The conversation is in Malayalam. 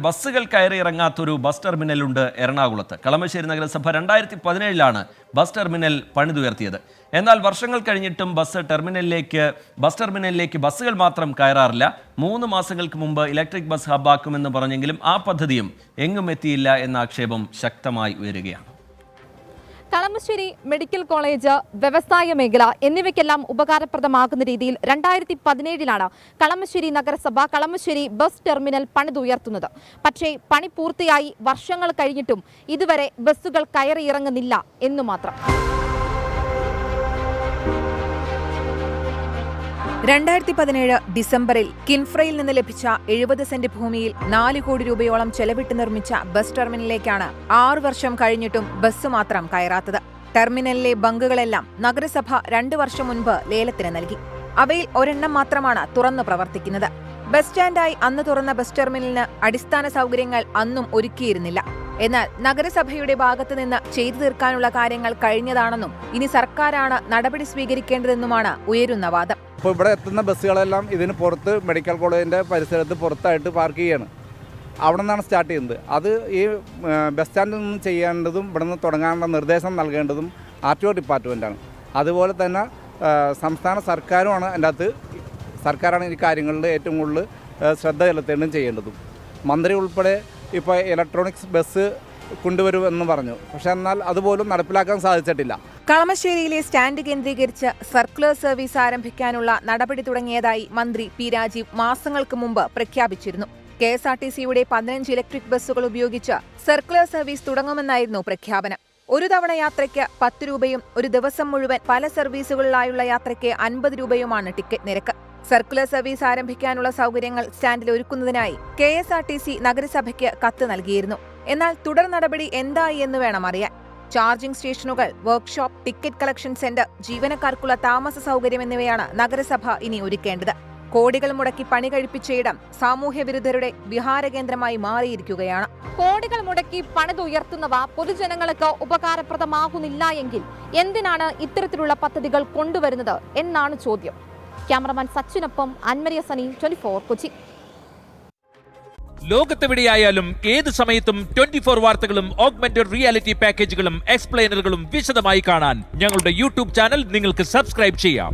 ബസ്സുകൾ കയറി ഇറങ്ങാത്തൊരു ബസ് ടെർമിനലുണ്ട് എറണാകുളത്ത്. കളമശ്ശേരി നഗരസഭ 2017 ബസ് ടെർമിനൽ പണിതുയർത്തിയത്. എന്നാൽ വർഷങ്ങൾ കഴിഞ്ഞിട്ടും ബസ് ടെർമിനലിലേക്ക് ബസ്സുകൾ മാത്രം കയറാറില്ല. 3 മാസങ്ങൾക്ക് മുമ്പ് ഇലക്ട്രിക് ബസ് ഹബ്ബാക്കുമെന്ന് പറഞ്ഞെങ്കിലും ആ പദ്ധതിയും എങ്ങും എത്തിയില്ല എന്ന ആക്ഷേപം ശക്തമായി ഉയരുകയാണ്. കളമശ്ശേരി മെഡിക്കൽ കോളേജ്, വ്യവസായ മേഖല എന്നിവയ്ക്കെല്ലാം ഉപകാരപ്രദമാകുന്ന രീതിയിൽ 2017 കളമശ്ശേരി നഗരസഭ കളമശ്ശേരി ബസ് ടെർമിനൽ പണിതുയർത്തുന്നത്. പക്ഷേ പണി പൂർത്തിയായി വർഷങ്ങൾ കഴിഞ്ഞിട്ടും ഇതുവരെ ബസ്സുകൾ കയറിയിറങ്ങുന്നില്ല എന്നു മാത്രം. 2017 ഡിസംബറിൽ കിൻഫ്രയിൽ നിന്ന് ലഭിച്ച 70 സെന്റ് ഭൂമിയിൽ 4 കോടി രൂപയോളം ചെലവിട്ട് നിർമ്മിച്ച ബസ് ടെർമിനലിലേക്കാണ് 6 വർഷം കഴിഞ്ഞിട്ടും ബസ് മാത്രം കയറാത്തത്. ടെർമിനലിലെ ബങ്കുകളെല്ലാം നഗരസഭ 2 വർഷം മുൻപ് ലേലത്തിന് നൽകി. അവയിൽ ഒരെണ്ണം മാത്രമാണ് തുറന്നു പ്രവർത്തിക്കുന്നത്. ബസ് സ്റ്റാൻഡായി അന്ന് തുറന്ന ബസ് ടെർമിനലിന് അടിസ്ഥാന സൗകര്യങ്ങൾ അന്നും ഒരുക്കിയിരുന്നില്ല. എന്നാൽ നഗരസഭയുടെ ഭാഗത്തു നിന്ന് ചെയ്തു തീർക്കാനുള്ള കാര്യങ്ങൾ കഴിഞ്ഞതാണെന്നും ഇനി സർക്കാരാണ് നടപടി സ്വീകരിക്കേണ്ടതെന്നുമാണ് ഉയരുന്ന വാദം. ഇപ്പോൾ ഇവിടെ എത്തുന്ന ബസ്സുകളെല്ലാം ഇതിന് പുറത്ത് മെഡിക്കൽ കോളേജിൻ്റെ പരിസരത്ത് പുറത്തായിട്ട് പാർക്ക് ചെയ്യാണ്. അവിടെ നിന്നാണ് സ്റ്റാർട്ട് ചെയ്യുന്നത്. അത് ഈ ബസ് സ്റ്റാൻഡിൽ നിന്ന് ചെയ്യേണ്ടതും ഇവിടെ നിന്ന് തുടങ്ങാനുള്ള നിർദ്ദേശം നൽകേണ്ടതും RTO ഡിപ്പാർട്ട്മെൻറ്റാണ്. അതുപോലെ തന്നെ സംസ്ഥാന സർക്കാരുമാണ് അതിൻ്റെ അകത്ത് സർക്കാരാണ് ഈ കാര്യങ്ങളിൽ ഏറ്റവും കൂടുതൽ ശ്രദ്ധ ചെലുത്തേണ്ടതും ചെയ്യേണ്ടതും. മന്ത്രി ഉൾപ്പെടെ ഇപ്പോൾ ഇലക്ട്രോണിക്സ് ബസ് കൊണ്ടുവരുമെന്ന് പറഞ്ഞു. പക്ഷെ എന്നാൽ അതുപോലും നടപ്പിലാക്കാൻ സാധിച്ചിട്ടില്ല. കളമശ്ശേരിയിലെ സ്റ്റാൻഡ് കേന്ദ്രീകരിച്ച് സർക്കുലർ സർവീസ് ആരംഭിക്കാനുള്ള നടപടി തുടങ്ങിയതായി മന്ത്രി P. രാജീവ് മാസങ്ങൾക്ക് മുമ്പ് പ്രഖ്യാപിച്ചിരുന്നു. KSRTCയുടെ 15 ഇലക്ട്രിക് ബസ്സുകൾ ഉപയോഗിച്ച് സർക്കുലർ സർവീസ് തുടങ്ങുമെന്നായിരുന്നു പ്രഖ്യാപനം. ഒരു തവണ യാത്രയ്ക്ക് 10 രൂപയും ഒരു ദിവസം മുഴുവൻ പല സർവീസുകളിലായുള്ള യാത്രയ്ക്ക് 50 രൂപയുമാണ് ടിക്കറ്റ് നിരക്ക്. സർക്കുലർ സർവീസ് ആരംഭിക്കാനുള്ള സൗകര്യങ്ങൾ സ്റ്റാൻഡിൽ ഒരുക്കുന്നതിനായി KSRTC നഗരസഭയ്ക്ക് കത്ത് നൽകിയിരുന്നു. എന്നാൽ തുടർ നടപടി എന്തായി എന്ന് വേണം അറിയാൻ. ചാർജിംഗ് സ്റ്റേഷനുകൾ, വർക്ക്ഷോപ്പ്, ടിക്കറ്റ് കളക്ഷൻ സെന്റർ, ജീവനക്കാർക്കുള്ള താമസ സൗകര്യം എന്നിവയാണ് നഗരസഭ ഇനി ഒരുക്കേണ്ടത്. കോടികൾ മുടക്കി പണി കഴിപ്പിച്ച ഇടം സാമൂഹ്യ വിരുദ്ധരുടെ വിഹാരകേന്ദ്രമായി മാറിയിരിക്കുകയാണ്. കോടികൾ മുടക്കി പണിതുയർത്തുന്നവ പൊതുജനങ്ങൾക്ക് ഉപകാരപ്രദമാകുന്നില്ല എങ്കിൽ എന്തിനാണ് ഇത്തരത്തിലുള്ള പദ്ധതികൾ കൊണ്ടുവരുന്നത് എന്നാണ് ചോദ്യം. ക്യാമറമാൻ സച്ചിനൊപ്പം അൻമരിയ സനി, 24 കൊച്ചി. ലോകത്തെവിടെയായാലും ഏത് സമയത്തും 24 വാർത്തകളും ഓഗ്മെന്റഡ് റിയാലിറ്റി പാക്കേജുകളും എക്സ്പ്ലെയിനറുകളും വിശദമായി കാണാൻ ഞങ്ങളുടെ YouTube ചാനൽ നിങ്ങൾക്ക് സബ്സ്ക്രൈബ് ചെയ്യാം.